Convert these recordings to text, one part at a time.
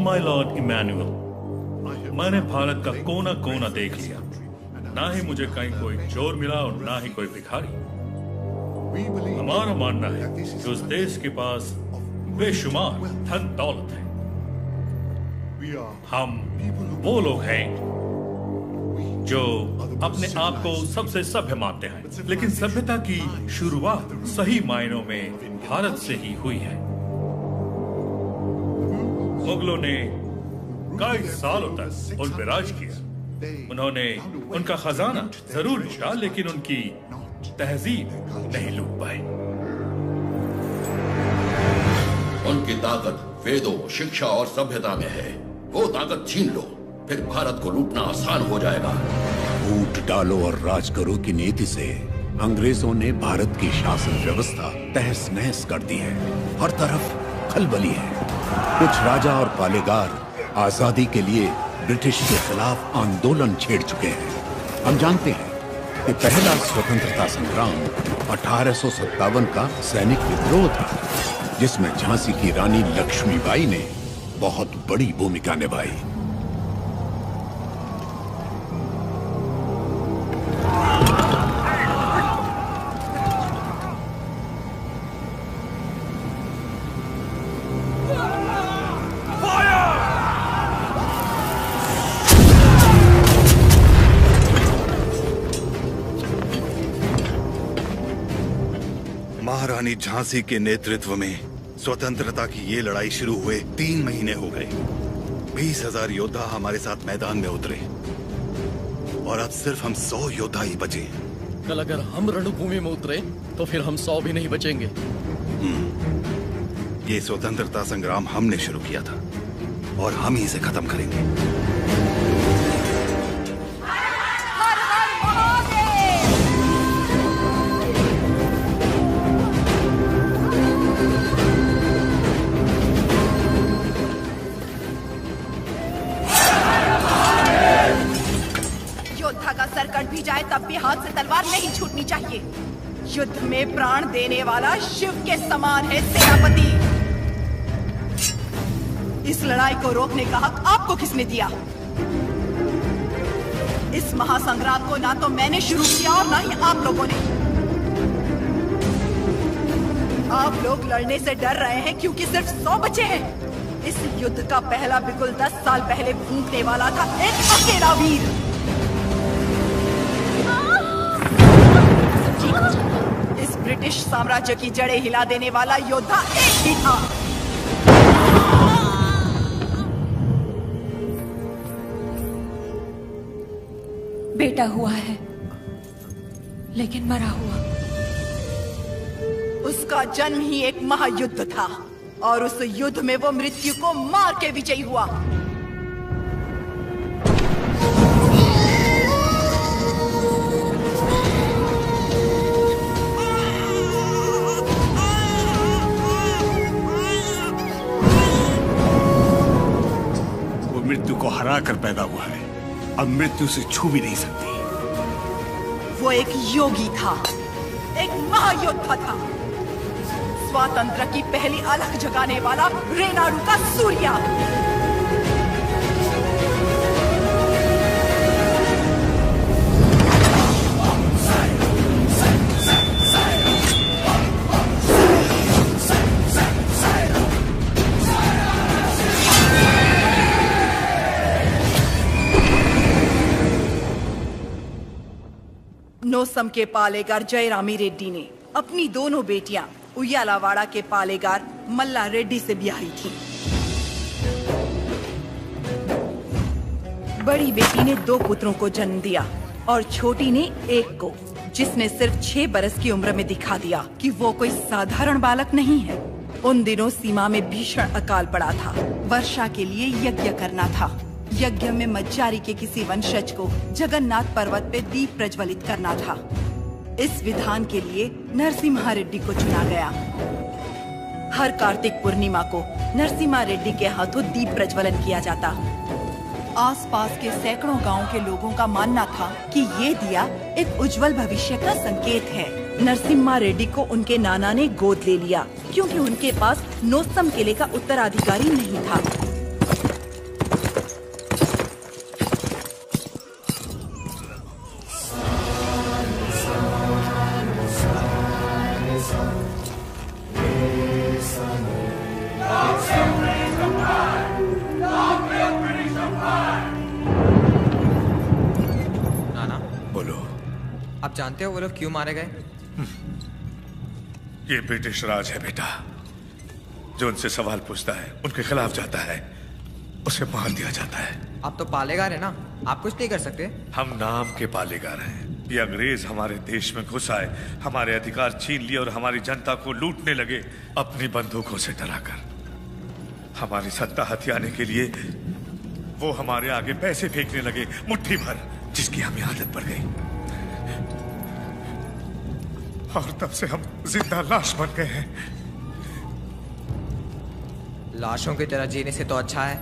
My Lord Emmanuel, मैंने भारत का कोना कोना देख लिया। ना ही मुझे कहीं कोई चोर मिला और ना ही कोई भिखारी। हमारा मानना है कि उस देश के पास बेशुमार धन दौलत है। हम वो लोग हैं जो अपने आप को सबसे सभ्य मानते हैं, लेकिन सभ्यता की शुरुआत सही मायनों में भारत से ही हुई है। मुगलों ने कई सालों तक उन पर राज किया। उन्होंने उनका खजाना जरूर लूटा, लेकिन उनकी तहजीब नहीं लूट पाए। उनकी ताकत वेदों, शिक्षा और सभ्यता में है। वो ताकत छीन लो, फिर भारत को लूटना आसान हो जाएगा। फूट डालो और राज करो की नीति से अंग्रेजों ने भारत की शासन व्यवस्था तहस नहस कर दी है। हर तरफ खलबली है। कुछ राजा और पालेगार आजादी के लिए ब्रिटिश के खिलाफ आंदोलन छेड़ चुके हैं। हम जानते हैं कि पहला स्वतंत्रता संग्राम 1857 का सैनिक विद्रोह था, जिसमें झांसी की रानी लक्ष्मीबाई ने बहुत बड़ी भूमिका निभाई। महारानी झांसी के नेतृत्व में स्वतंत्रता की ये लड़ाई शुरू हुए 3 महीने हो गए। 20,000 योद्धा हमारे साथ मैदान में उतरे और अब सिर्फ हम 100 योद्धा ही बचे। कल अगर हम रणभूमि में उतरे तो फिर हम 100 भी नहीं बचेंगे। ये स्वतंत्रता संग्राम हमने शुरू किया था और हम ही इसे खत्म करेंगे। कट भी जाए तब भी हाथ से तलवार नहीं छूटनी चाहिए। युद्ध में प्राण देने वाला शिव के समान है सेनापति। इस लड़ाई को रोकने का हक आपको किसने दिया? इस महासंग्राम को ना तो मैंने शुरू किया और ना ही आप लोगों ने। आप लोग लड़ने से डर रहे हैं क्योंकि सिर्फ 100 बचे हैं। इस युद्ध का पहला बिगुल 10 साल पहले फूंकने वाला था एक अकेला वीर। इस ब्रिटिश साम्राज्य की जड़ें हिला देने वाला योद्धा एक ही था। बेटा हुआ है, लेकिन मरा हुआ। उसका जन्म ही एक महायुद्ध था और उस युद्ध में वो मृत्यु को मार के विजयी हुआ। मृत्यु को हरा कर पैदा हुआ है, अब मृत्यु से छू भी नहीं सकती। वो एक योगी था, एक महायोद्धा था, स्वातंत्र की पहली अलख जगाने वाला रेनाडू का सूर्या। नोसम के पालेगार जयरामी रेड्डी ने अपनी दोनों बेटियां उయ్యాలవాड़ा के पालेगार मल्ला रेड्डी से ब्याही थी। बड़ी बेटी ने 2 पुत्रों को जन्म दिया और छोटी ने एक को, जिसने सिर्फ 6 बरस की उम्र में दिखा दिया कि वो कोई साधारण बालक नहीं है। उन दिनों सीमा में भीषण अकाल पड़ा था। वर्षा के लिए यज्ञ करना था। यज्ञ में मज्जारी के किसी वंशज को जगन्नाथ पर्वत पे दीप प्रज्वलित करना था। इस विधान के लिए नरसिम्हा रेड्डी को चुना गया। हर कार्तिक पूर्णिमा को नरसिम्हा रेड्डी के हाथों दीप प्रज्वलन किया जाता। आसपास के सैकड़ों गांवों के लोगों का मानना था कि ये दिया एक उज्जवल भविष्य का संकेत है। नरसिम्हा रेड्डी को उनके नाना ने गोद ले लिया क्योंकि उनके पास नोसम किले का उत्तराधिकारी नहीं था। आप जानते हो वो लोग क्यों मारे गए? ये ब्रिटिश राज है बेटा। जो उनसे सवाल पूछता है, उनके खिलाफ जाता है, उसे मार दिया जाता है। आप तो पालेगार है ना, आप कुछ नहीं कर सकते? हम नाम के पालेगार हैं। ये अंग्रेज हमारे देश में घुस आए, हमारे अधिकार छीन लिए और हमारी जनता को लूटने लगे अपनी बंदूकों से डराकर। हमारी सत्ता हथियाने के लिए वो हमारे आगे पैसे फेंकने लगे मुट्ठी भर, जिसकी हमें आदत पड़ गई। और तब से हम जिंदा लाश बन गए हैं। लाशों की तरह जीने से तो अच्छा है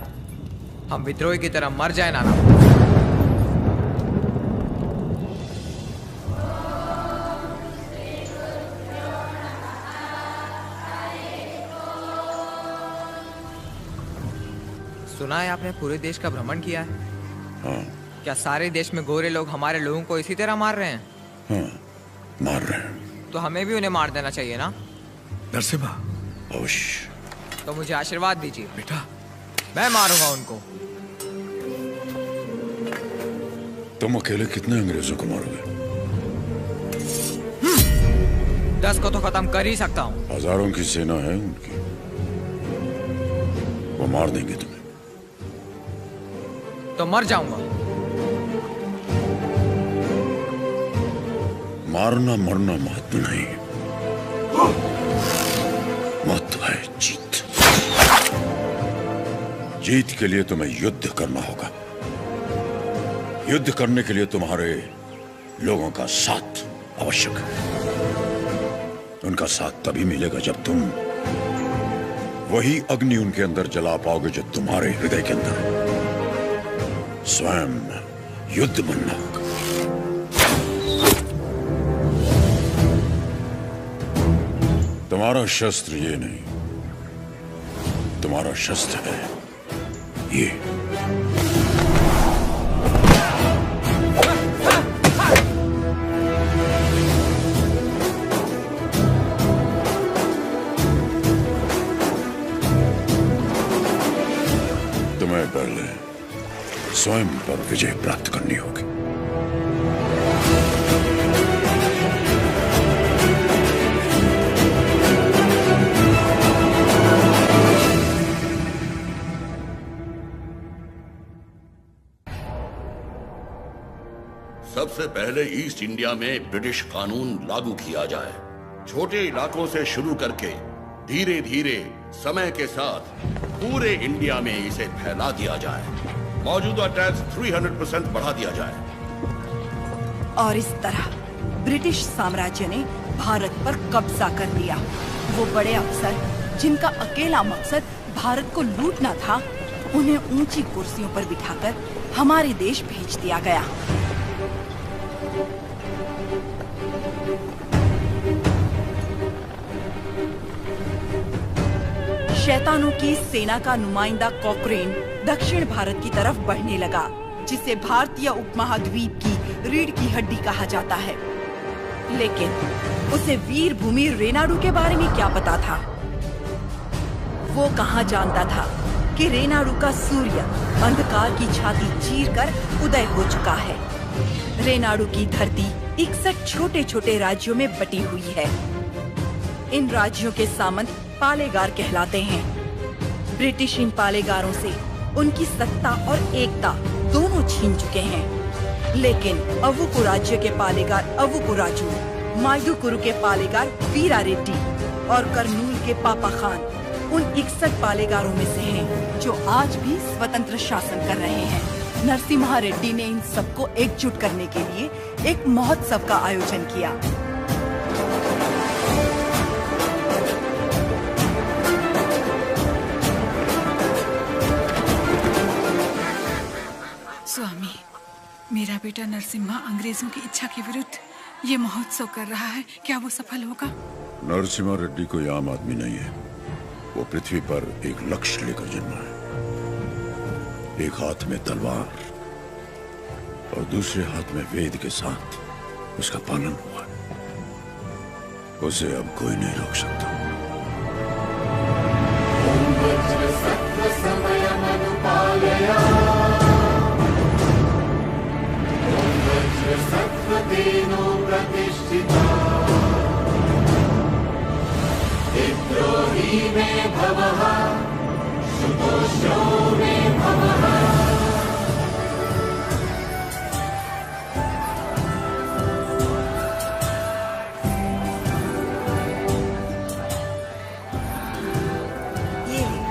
हम विद्रोही की तरह मर जाए नाना। सुना है आपने पूरे देश का भ्रमण किया है? हाँ। क्या सारे देश में गोरे लोग हमारे लोगों को इसी तरह मार रहे हैं? हाँ, मार रहे हैं। तो हमें भी उन्हें मार देना चाहिए ना? नरसिम्हा, अवश्य। तो मुझे आशीर्वाद दीजिए बेटा। मैं मारूंगा उनको। तुम अकेले कितने अंग्रेजों को मारोगे? 10 को तो खत्म कर ही सकता हूँ। हजारों की सेना है उनकी, वो मार देंगे तुम्हें। तो मर जाऊंगा। मारना मरना महत्व नहीं, महत्व है जीत। जीत के लिए तुम्हें युद्ध करना होगा। युद्ध करने के लिए तुम्हारे लोगों का साथ आवश्यक है। उनका साथ तभी मिलेगा जब तुम वही अग्नि उनके अंदर जला पाओगे जो तुम्हारे हृदय के अंदर। स्वयं युद्ध बनना होगा। तुम्हारा शस्त्र ये नहीं, तुम्हारा शस्त्र है ये। तुम्हें पहले स्वयं पर विजय प्राप्त करनी होगी। सबसे पहले ईस्ट इंडिया में ब्रिटिश कानून लागू किया जाए। छोटे इलाकों से शुरू करके धीरे धीरे समय के साथ पूरे इंडिया में इसे फैला दिया जाए। मौजूदा टैक्स 300% बढ़ा दिया जाए। और इस तरह ब्रिटिश साम्राज्य ने भारत पर कब्जा कर लिया। वो बड़े अफसर जिनका अकेला मकसद भारत को लूटना था, उन्हें ऊंची कुर्सियों पर बिठाकर हमारे देश भेज दिया गया। शैतानों की सेना का नुमाइंदा कॉकरेन दक्षिण भारत की तरफ बढ़ने लगा, जिसे भारतीय उपमहाद्वीप की रीढ़ की हड्डी कहा जाता है। लेकिन उसे वीर भूमि रेनाडू के बारे में क्या पता था? वो कहाँ जानता था कि रेनाडू का सूर्य अंधकार की छाती चीरकर उदय हो चुका है। रेनाडू की धरती 61 छोटे छोटे राज्यों में बटी हुई है। इन राज्यों के सामंत पालेगार कहलाते हैं। ब्रिटिश इन पालेगारों से उनकी सत्ता और एकता दोनों छीन चुके हैं। लेकिन अवुकु राज्य के पालेगार अवुकु राजू, मायदुकुरु के पालेगार वीरा रेड्डी और कर्नूल के पापा खान उन 61 पालेगारों में से हैं, जो आज भी स्वतंत्र शासन कर रहे हैं। नरसिम्हा रेड्डी ने इन सबको एकजुट करने के लिए एक महोत्सव का आयोजन किया। स्वामी, मेरा बेटा नरसिम्हा अंग्रेजों की इच्छा के विरुद्ध ये महोत्सव कर रहा है। क्या वो सफल होगा? नरसिम्हा रेड्डी कोई आम आदमी नहीं है। वो पृथ्वी पर एक लक्ष्य लेकर जन्मा है। एक हाथ में तलवार और दूसरे हाथ में वेद के साथ उसका पालन हुआ है। उसे अब कोई नहीं रोक सकता। सत्वतेनो व्रत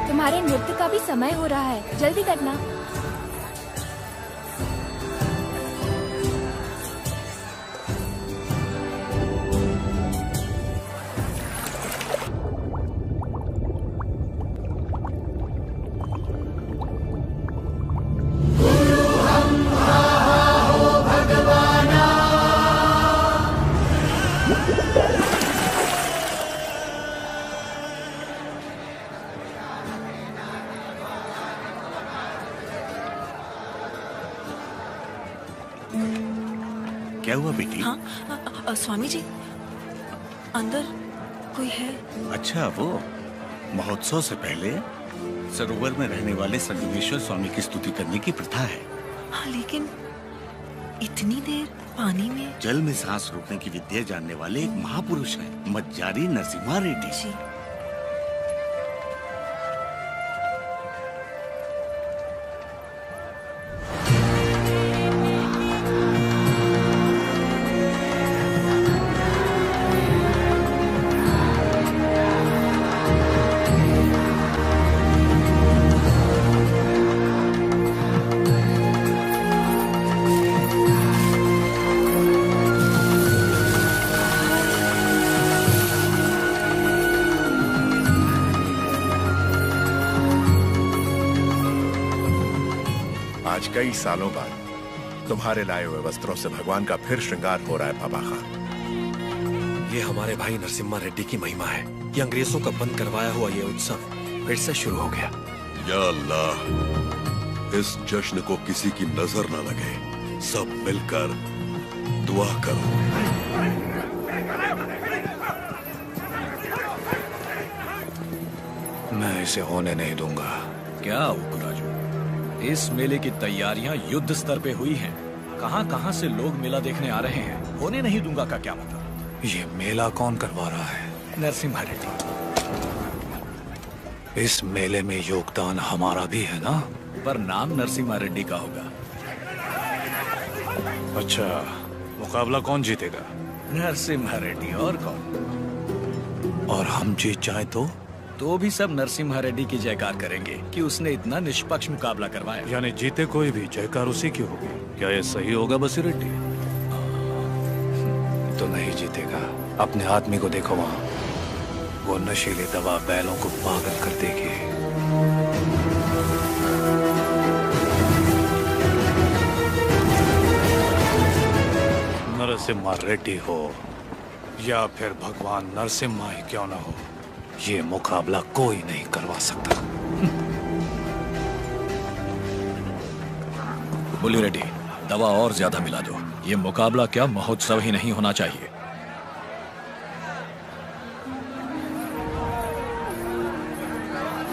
तुम्हारे नृत्य का भी समय हो रहा है, जल्दी करना। क्या हुआ बेटी? हाँ, स्वामी जी, अंदर कोई है? अच्छा, वो महोत्सव से पहले सरोवर में रहने वाले संगमेश्वर स्वामी की स्तुति करने की प्रथा है। हाँ, लेकिन इतनी देर पानी में? जल में सांस रोकने की विद्या जानने वाले एक महापुरुष हैं, मज्जारी नरसिम्हा रेड्डी जी। आज कई सालों बाद तुम्हारे लाए हुए वस्त्रों से भगवान का फिर श्रृंगार हो रहा है बाबा खान। ये हमारे भाई नरसिम्हा रेड्डी की महिमा है कि अंग्रेजों का बंद करवाया हुआ ये उत्सव फिर से शुरू हो गया। या अल्लाह, इस जश्न को किसी की नजर न लगे, सब मिलकर दुआ करो। मैं इसे होने नहीं दूंगा। क्या उकराजू, इस मेले की तैयारियां युद्ध स्तर पे हुई हैं। कहां-कहां से लोग मेला देखने आ रहे हैं। होने नहीं दूंगा का क्या मतलब? ये मेला कौन करवा रहा है? नरसिम्हा रेड्डी। इस मेले में योगदान हमारा भी है ना? पर नाम नरसिम्हा रेड्डी का होगा। अच्छा, मुकाबला कौन जीतेगा? नरसिम्हा रेड्डी, और कौन? और हम जीत जाए तो भी सब नरसिम्हा रेड्डी की जयकार करेंगे कि उसने इतना निष्पक्ष मुकाबला करवाया। यानी जीते कोई भी जयकार उसी की होगी। क्या ये सही होगा बसी रेड्डी? तो नहीं जीतेगा। अपने आदमी को देखो वहाँ, वो नशीली दवा बैलों को पागल कर देगी। नरसिम्हा रेड्डी हो या फिर भगवान नरसिम्हा ही क्यों ना हो, ये मुकाबला कोई नहीं करवा सकता। बुली रेड्डी, दवा और ज्यादा मिला दो। ये मुकाबला क्या महोत्सव ही नहीं होना चाहिए।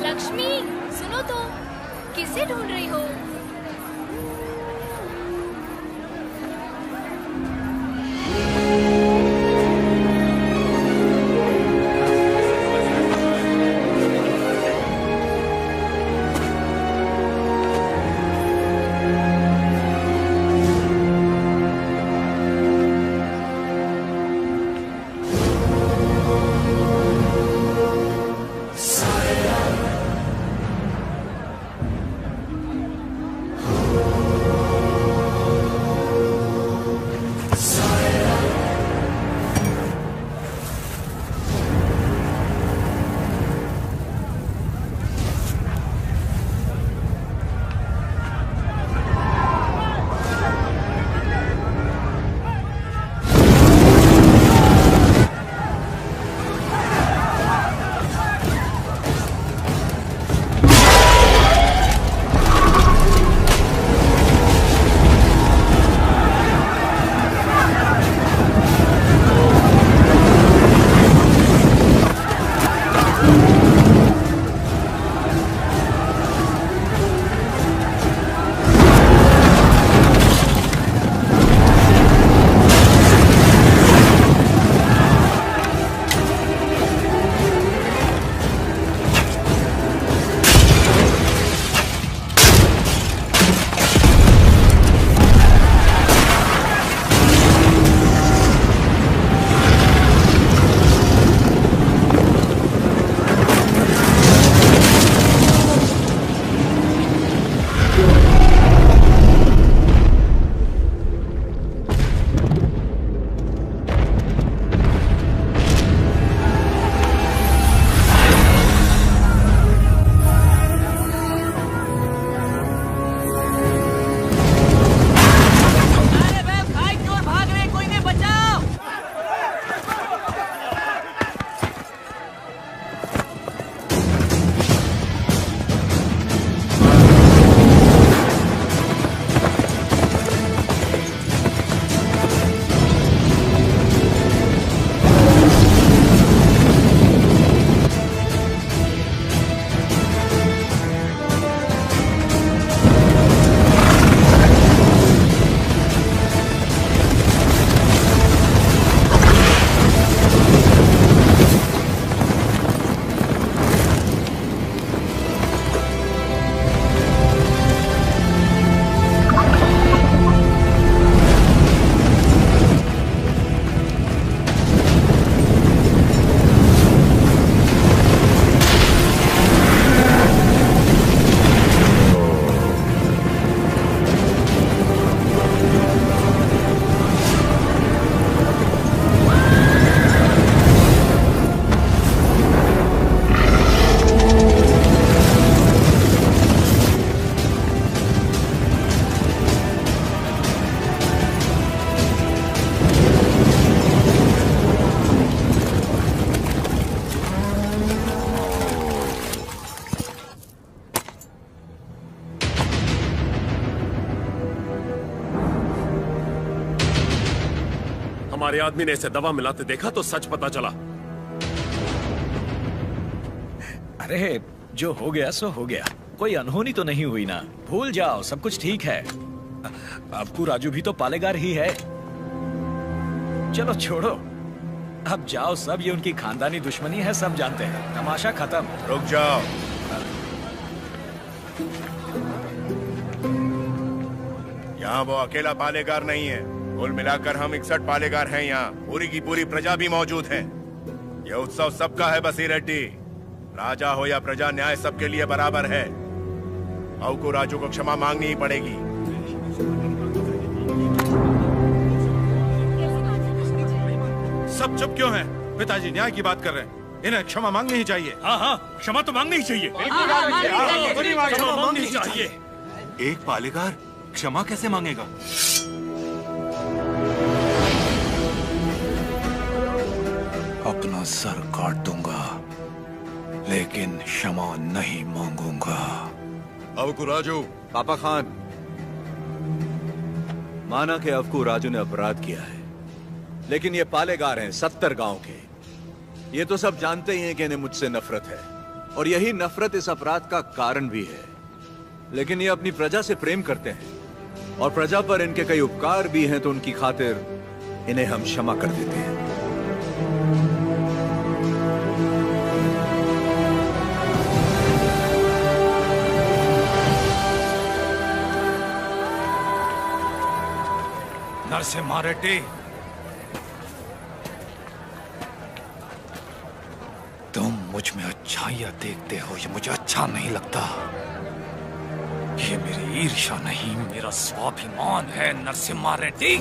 लक्ष्मी, सुनो तो, किसे ढूंढ रही हो? हमारे आदमी ने इसे दवा मिलाते देखा तो सच पता चला। अरे जो हो गया सो हो गया, कोई अनहोनी तो नहीं हुई ना। भूल जाओ, सब कुछ ठीक है। आपको राजू भी तो पालेगार ही है। चलो छोड़ो, अब जाओ सब, ये उनकी खानदानी दुश्मनी है, सब जानते हैं। तमाशा खत्म। रुक जाओ। यहाँ वो अकेला पालेगार नहीं है, कुल मिलाकर हम 61 पालेगार हैं। यहाँ पूरी की पूरी प्रजा भी मौजूद है। यह उत्सव सबका है बसी रेड्डी। राजा हो या प्रजा, न्याय सबके लिए बराबर है। औ को राजू को क्षमा मांगनी ही पड़ेगी। सब चुप क्यों हैं? पिताजी न्याय की बात कर रहे हैं, इन्हें क्षमा मांगनी ही चाहिए। हाँ हाँ, क्षमा तो मांगनी ही चाहिए। क्षमा मांगनी ही चाहिए। एक पालेगार क्षमा कैसे मांगेगा? अपना सर काट दूंगा, लेकिन क्षमा नहीं मांगूंगा। अवकू राजू। पापा खान, माना कि अवकू राजू ने अपराध किया है, लेकिन ये पालेगार हैं 70 गांव के। ये तो सब जानते ही हैं कि इन्हें मुझसे नफरत है, और यही नफरत इस अपराध का कारण भी है। लेकिन ये अपनी प्रजा से प्रेम करते हैं, और प्रजा पर इनके कई उपकार भी हैं, तो उनकी खातिर इन्हें हम क्षमा कर देते हैं। नरसिम्हा रेड्डी, तुम मुझ में अच्छाइयां देखते हो, ये मुझे अच्छा नहीं लगता। ये मेरी ईर्ष्या नहीं, मेरा स्वाभिमान है नरसिम्हा रेड्डी।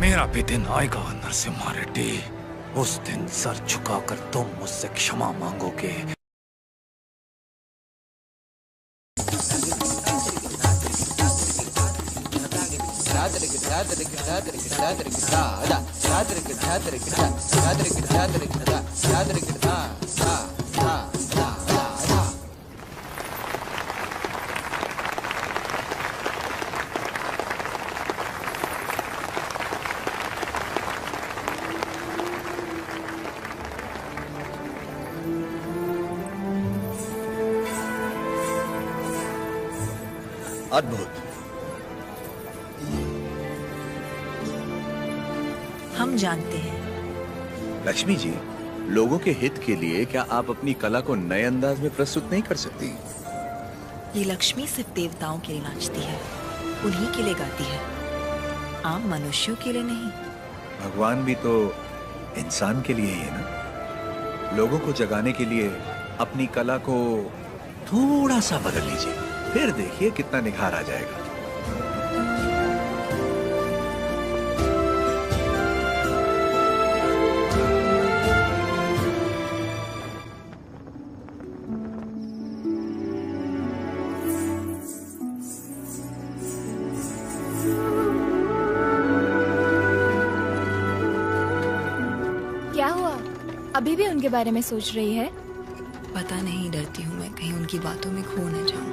मेरा भी दिन आएगा नरसिम्हा रेड्डी, उस दिन सर झुकाकर तुम मुझसे क्षमा मांगोगे। अद्भुत। हम जानते हैं। लक्ष्मी जी, लोगों के हित के लिए क्या आप अपनी कला को नए अंदाज में प्रस्तुत नहीं कर सकती? ये लक्ष्मी सिर्फ देवताओं के लिए नाचती है, उन्हीं के लिए गाती है, आम मनुष्यों के लिए नहीं। भगवान भी तो इंसान के लिए ही है ना। लोगों को जगाने के लिए अपनी कला को थोड़ा सा बदल लीजिए, फिर देखिए कितना निखार आ जाएगा। क्या हुआ? अभी भी उनके बारे में सोच रही है? पता नहीं, डरती हूँ मैं कहीं उनकी बातों में खो न जाऊं।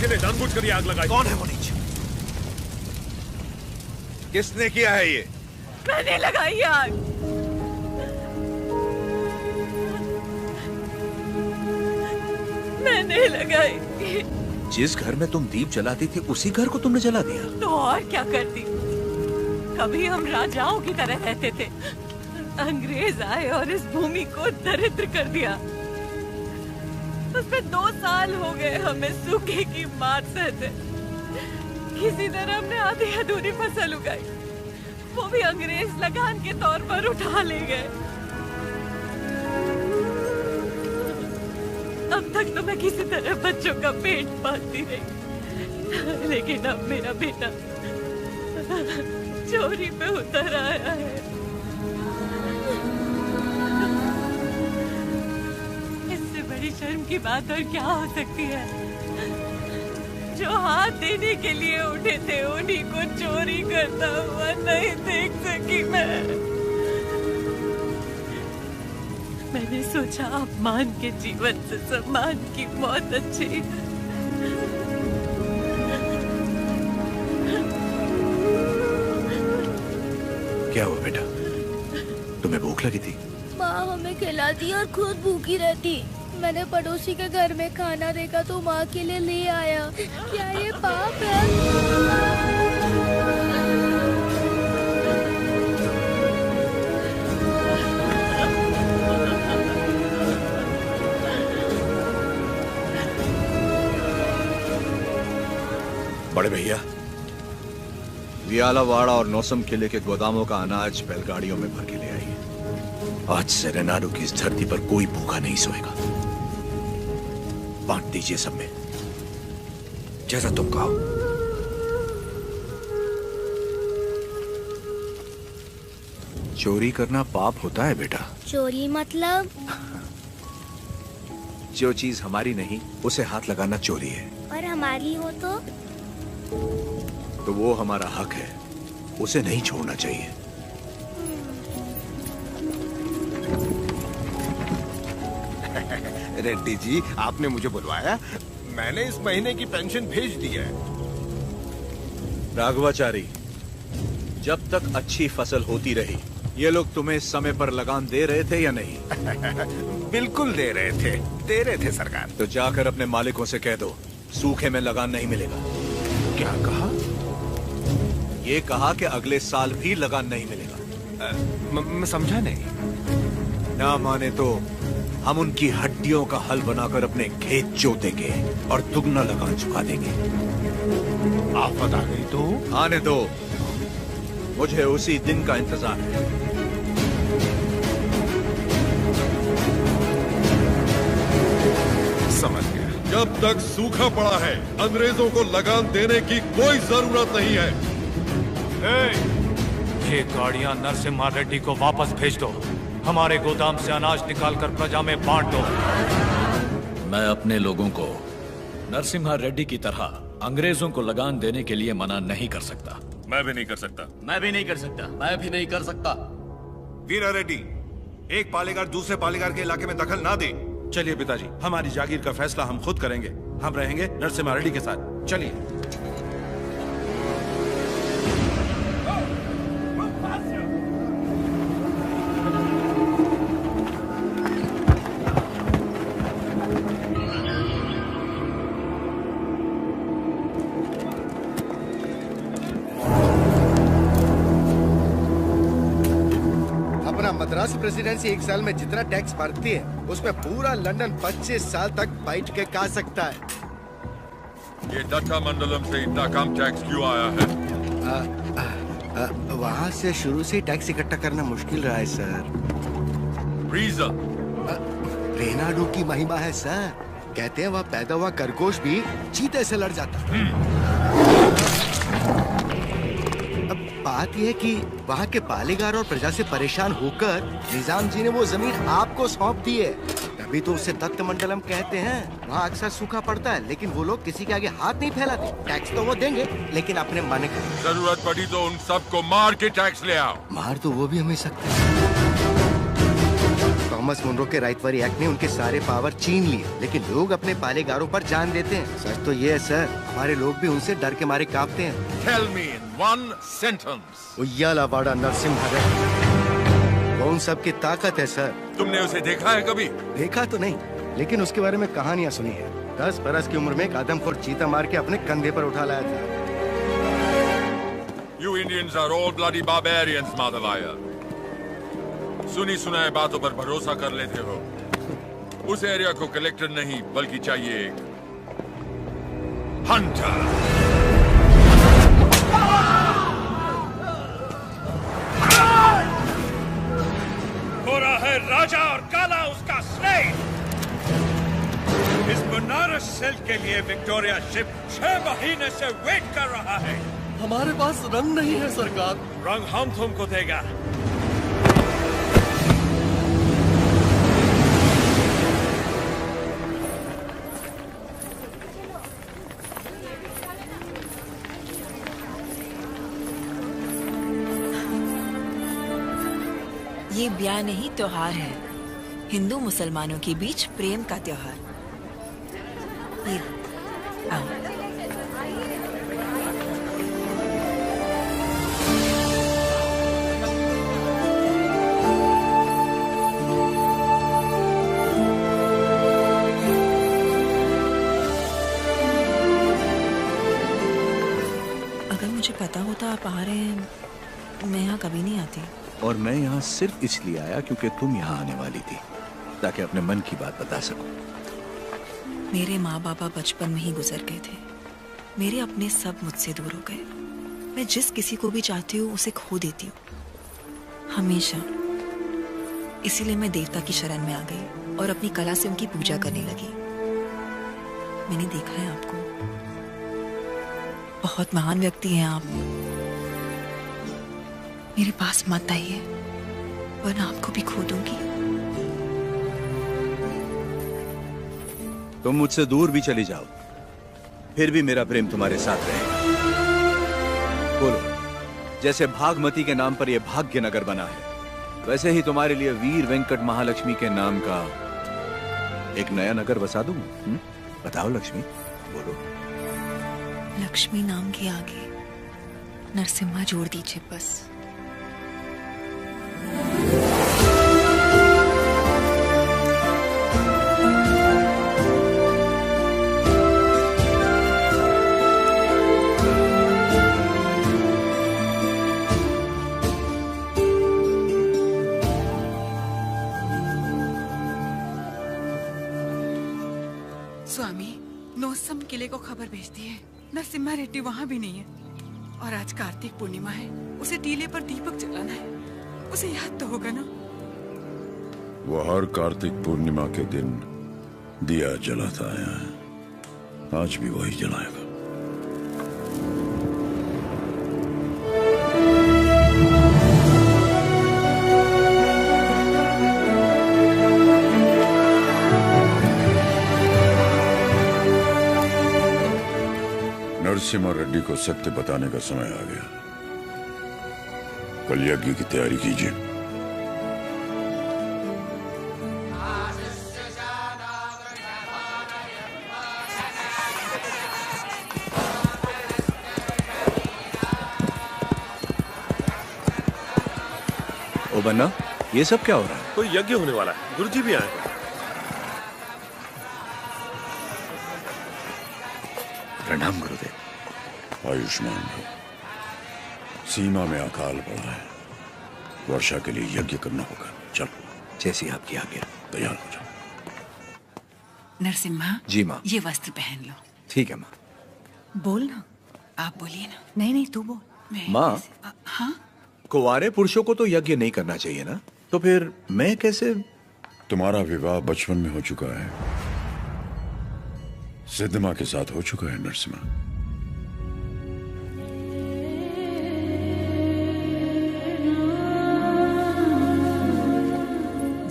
किसी ने जानबूझकर ये आग लगाई। कौन है वो नीच? किसने किया है ये? मैंने लगाई आग। मैंने लगाई। जिस घर में तुम दीप जलाती थी उसी घर को तुमने जला दिया? तो और क्या करती? कभी हम राजाओं की तरह रहते थे, अंग्रेज आए और इस भूमि को दरिद्र कर दिया। उसमें 2 साल हो गए हमें सूखे की मार सहते। किसी तरह हमने आधी अधूरी फसल उगाई, वो भी अंग्रेज लगान के तौर पर उठा ले गए। अब तक तो मैं किसी तरह बच्चों का पेट पालती रही, लेकिन अब मेरा बेटा चोरी पे उतर आया है। इससे बड़ी शर्म की बात और क्या हो सकती है? जो हाथ देने के लिए उठे थे उन्हीं को चोरी करता हुआ नहीं देख सकी मैंने सोचा अपमान के जीवन से सम्मान की मौत अच्छी। क्या हुआ बेटा? तुम्हें भूख लगी थी? माँ हमें खिलाती और खुद भूखी रहती। मैंने पड़ोसी के घर में खाना देखा तो माँ के लिए ले आया। क्या ये पाप है? बड़े भैया, वियालावाड़ा और नौसम किले के गोदामों का अनाज बैलगाड़ियों में भर के ले आइए। आज से रेनाडू की इस धरती पर कोई भूखा नहीं सोएगा। बांट दीजिए सब में, जैसा तुम कहो। चोरी करना पाप होता है बेटा। चोरी मतलब? जो चीज हमारी नहीं उसे हाथ लगाना चोरी है। और हमारी हो तो वो हमारा हक है, उसे नहीं छोड़ना चाहिए। रेड्डी जी, आपने मुझे बुलवाया? मैंने इस महीने की पेंशन भेज दी है। राघवाचारी, जब तक अच्छी फसल होती रही, ये लोग तुम्हें समय पर लगान दे रहे थे या नहीं? बिल्कुल दे रहे थे सरकार। तो जाकर अपने मालिकों से कह दो, सूखे में लगान नहीं मिलेगा। क्या कहा? ये कहा कि अगले साल भी लगान नहीं मिलेगा। मैं समझा नहीं। ना माने तो हम उनकी हड्डियों का हल बनाकर अपने खेत जोतेंगे और दुगना लगान चुका देंगे। आफत आ गई तो? आने दो, मुझे उसी दिन का इंतजार है। समझ गया। जब तक सूखा पड़ा है, अंग्रेजों को लगान देने की कोई जरूरत नहीं है। ये गाड़ियां नरसिम्हा रेड्डी को वापस भेज दो। हमारे गोदाम से अनाज निकालकर प्रजा में बांट दो। मैं अपने लोगों को नरसिम्हा रेड्डी की तरह अंग्रेजों को लगान देने के लिए मना नहीं कर सकता। मैं भी नहीं कर सकता। मैं भी नहीं कर सकता। मैं भी नहीं कर सकता। वीरा रेड्डी, एक पालेगार दूसरे पालेगार के इलाके में दखल ना दे। चलिए पिताजी, हमारी जागीर का फैसला हम खुद करेंगे। हम रहेंगे नरसिम्हा रेड्डी के साथ। चलिए। मद्रास प्रेसिडेंसी एक साल में जितना टैक्स भरती है उसमें पूरा लंदन 25 साल तक बैठ के खा सकता है। ये दत्ता मंडलम से इतना कम टैक्स क्यों आया है? वहाँ से शुरू से टैक्स इकट्ठा करना मुश्किल रहा है सर। रीजन? रेनाडू की महिमा है सर। कहते हैं वहाँ पैदा हुआ खरगोश भी चीते से लड़ जाता। बात यह है कि वहाँ के पालेगार और प्रजा से परेशान होकर निजाम जी ने वो जमीन आपको सौंप दी है। तभी तो उसे दत्त मंडलम कहते हैं। वहाँ अक्सर सूखा पड़ता है, लेकिन वो लोग किसी के आगे हाथ नहीं फैलाते। टैक्स तो वो देंगे, लेकिन अपने मन का। जरूरत पड़ी तो उन सबको मार के टैक्स ले आओ। मार तो वो भी हमें सकते हैं। थॉमस मुनरो के राइटवरी एक्ट ने उनके सारे पावर छीन लिए, लेकिन लोग अपने पालेगारों पर जान देते हैं। सच तो ये है सर, हमारे लोग भी उनसे डर के मारे कांपते हैं। Tell me in one sentence. उయ్యాలవాడ Narasimha कौन सबकी ताकत है सर? तुमने उसे देखा है कभी? देखा तो नहीं, लेकिन उसके बारे में कहानियां सुनी है। 10 बरस की उम्र में एक आदमखोर चीता मार के अपने कंधे पर उठा लाया था। You Indians are all bloody barbarians, Madhavaya. सुनी सुनाए बातों पर भरोसा कर लेते हो। उस एरिया को कलेक्टर नहीं बल्कि चाहिए एक हंटर। गोरा है राजा और काला उसका स्लेव। इस बनारस सेल के लिए विक्टोरिया शिप 6 महीने से वेट कर रहा है। हमारे पास रंग नहीं है सरकार। रंग हम तुमको देगा। ये ब्याह नहीं त्योहार है, हिंदू मुसलमानों के बीच प्रेम का त्योहार। ये आओ। अगर मुझे पता होता आप आ रहे हैं, मैं यहाँ कभी नहीं आती। और मैं यहाँ सिर्फ इसलिए आया क्योंकि तुम यहाँ आने वाली थी, ताकि अपने मन की बात बता सकूं। मेरे माँ बाबा बचपन में ही गुजर गए थे। मेरे अपने सब मुझसे दूर हो गए। मैं जिस किसी को भी चाहती हूँ उसे खो देती हूँ, हमेशा। इसीलिए मैं देवता की शरण में आ गई और अपनी कला से उनकी पूजा करने लगी। मैंने देखा है आपको, बहुत महान व्यक्ति हैं आप। मेरे पास मत आइए, वरना आपको भी खो दूंगी। तुम मुझसे दूर भी चली जाओ, फिर भी मेरा प्रेम तुम्हारे साथ रहेगा। बोलो, जैसे भागमती के नाम पर यह भाग्य नगर बना है, वैसे ही तुम्हारे लिए वीर वेंकट महालक्ष्मी के नाम का एक नया नगर बसा दूं। बताओ लक्ष्मी, बोलो। लक्ष्मी नाम के आगे नरसिम्हा जोड़ दीजिए बस। स्वामी, नोसम किले को खबर भेजती है, नरसिम्हा रेड्डी वहाँ भी नहीं है। और आज कार्तिक पूर्णिमा है, उसे टीले पर दीपक जलाना है। उसे याद तो होगा ना? वो हर कार्तिक पूर्णिमा के दिन दिया जलाता आया है, आज भी वही जलाएगा। नरसिम्हा रेड्डी को सत्य बताने का समय आ गया। कल यज्ञ की तैयारी कीजिए। ओ बन्ना, ये सब क्या हो रहा है? कोई यज्ञ होने वाला है, गुरुजी भी आए। प्रणाम गुरुदेव। आयुष्मान भव। सीमा में अकाल पड़ा है, वर्षा के लिए यज्ञ करना होगा। चलो, जैसी आपकी आज्ञा। तैयार हो जाओ। नरसिम्हा जी माँ। ये वस्त्र पहन लो। ठीक है माँ। बोल ना। आप बोलिए ना। नहीं, तू बोल। माँ, हाँ? कुंवारे पुरुषों को तो यज्ञ नहीं करना चाहिए ना, तो फिर मैं कैसे? तुम्हारा विवाह बचपन में हो चुका है, सिद्धमा के साथ हो चुका है नरसिम्हा।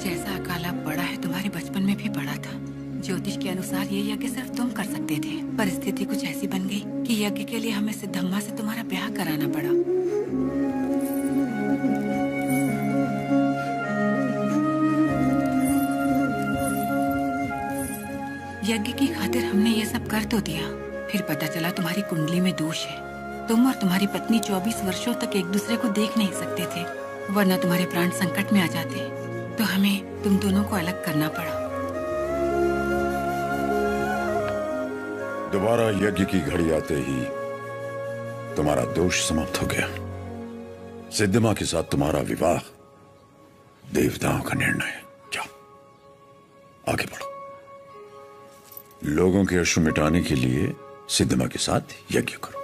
जैसा अकाल अब पड़ा है, तुम्हारे बचपन में भी पड़ा था। ज्योतिष के अनुसार ये यज्ञ सिर्फ तुम कर सकते थे। परिस्थिति कुछ ऐसी बन गई कि यज्ञ के लिए हमें सिद्धम्मा से तुम्हारा ब्याह कराना पड़ा। यज्ञ की खातिर हमने ये सब कर तो दिया, फिर पता चला तुम्हारी कुंडली में दोष है। तुम और तुम्हारी पत्नी 24 वर्षों तक एक दूसरे को देख नहीं सकते थे, वरना तुम्हारे प्राण संकट में आ जाते। तो हमें तुम दोनों को अलग करना पड़ा। दोबारा यज्ञ की घड़ी आते ही तुम्हारा दोष समाप्त हो गया। सिद्धिमा के साथ तुम्हारा विवाह देवताओं का निर्णय है। जाओ आगे बढ़ो। लोगों के अश्रु मिटाने के लिए सिद्धिमा के साथ यज्ञ करो।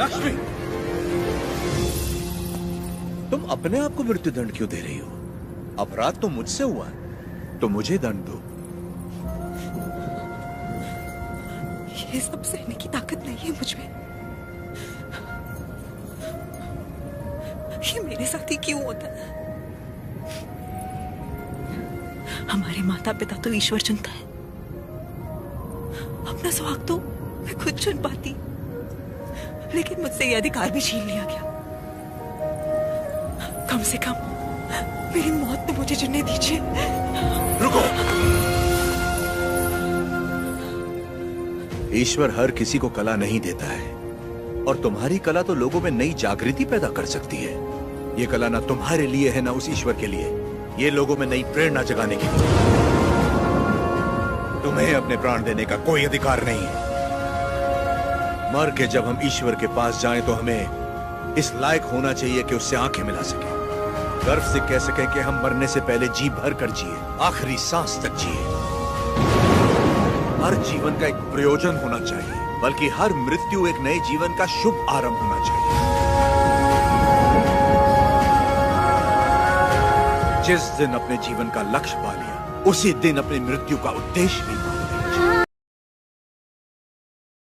लक्ष्मी, तुम अपने आप को मृत्युदंड क्यों दे रही हो? अपराध तो मुझसे हुआ है, तो मुझे दंड दो। ये सब सहने की ताकत नहीं है मुझ में। ये मेरे साथ ही क्यों होता है? हमारे माता पिता तो ईश्वर चुनता है, अपना सुहाग तो मैं खुद चुन पाती, लेकिन मुझसे ये अधिकार भी छीन लिया गया। कम से कम मेरी मौत तो मुझे चुनने दीजिए। रुको। ईश्वर हर किसी को कला नहीं देता है, और तुम्हारी कला तो लोगों में नई जागृति पैदा कर सकती है। ये कला ना तुम्हारे लिए है ना उस ईश्वर के लिए, ये लोगों में नई प्रेरणा जगाने के लिए। तुम्हें अपने प्राण देने का कोई अधिकार नहीं है। मर के जब हम ईश्वर के पास जाएं तो हमें इस लायक होना चाहिए कि उससे आंखें मिला सके, गर्व से कह सके कि हम मरने से पहले जी भर कर जिए, आखिरी सांस तक जिए। हर जीवन का एक प्रयोजन होना चाहिए, बल्कि हर मृत्यु एक नए जीवन का शुभ आरंभ होना चाहिए। जिस दिन अपने जीवन का लक्ष्य पा लिया, उसी दिन अपनी मृत्यु का उद्देश्य भी पा लिया।